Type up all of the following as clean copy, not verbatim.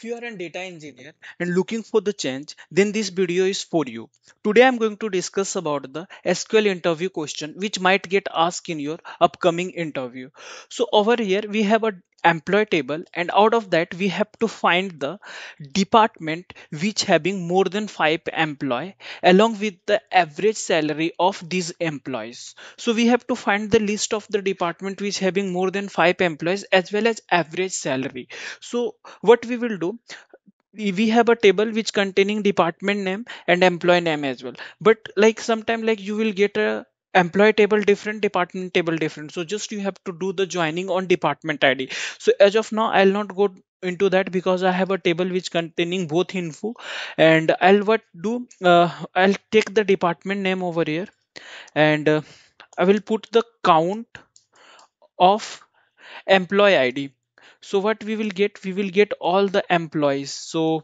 you are a data engineer and looking for the change, then this video is for you. Today I'm going to discuss about the SQL interview question which might get asked in your upcoming interview. So over here we have a employee table, and out of that we have to find the department which having more than 5 employee along with the average salary of these employees. So we have to find the list of the department which having more than 5 employees as well as average salary. So what we will do, we have a table which containing department name and employee name as well, but like sometime like you will get a employee table different, department table different, so just you have to do the joining on department ID. So as of now I'll not go into that because I have a table which containing both info. And I'll what do, I'll take the department name over here, and I will put the count of employee ID. So what we will get, we will get all the employees. So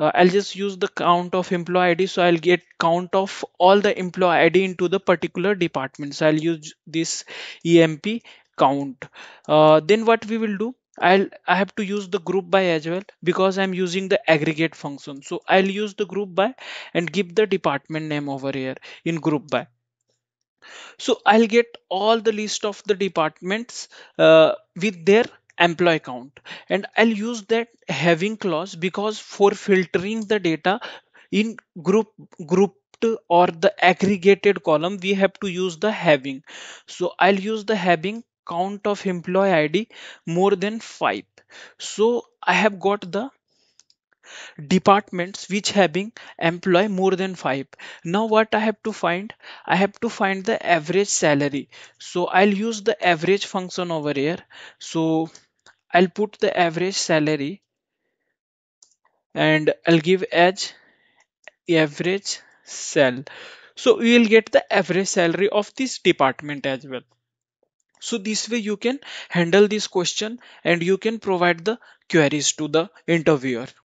I'll just use the count of employee ID. So I'll get count of all the employee ID into the particular department. So I'll use this EMP count. Then what we will do, I have to use the group by as well because I'm using the aggregate function. So I'll use the group by and give the department name over here in group by. So I'll get all the list of the departments with their employee count, and I'll use that having clause because for filtering the data in grouped or the aggregated column we have to use the having. So I'll use the having count of employee ID more than 5. So I have got the departments which having employ more than 5. Now what I have to find, I have to find the average salary. So I'll use the average function over here. So I'll put the average salary and I'll give as average sal. So we will get the average salary of this department as well. So this way you can handle this question and you can provide the queries to the interviewer.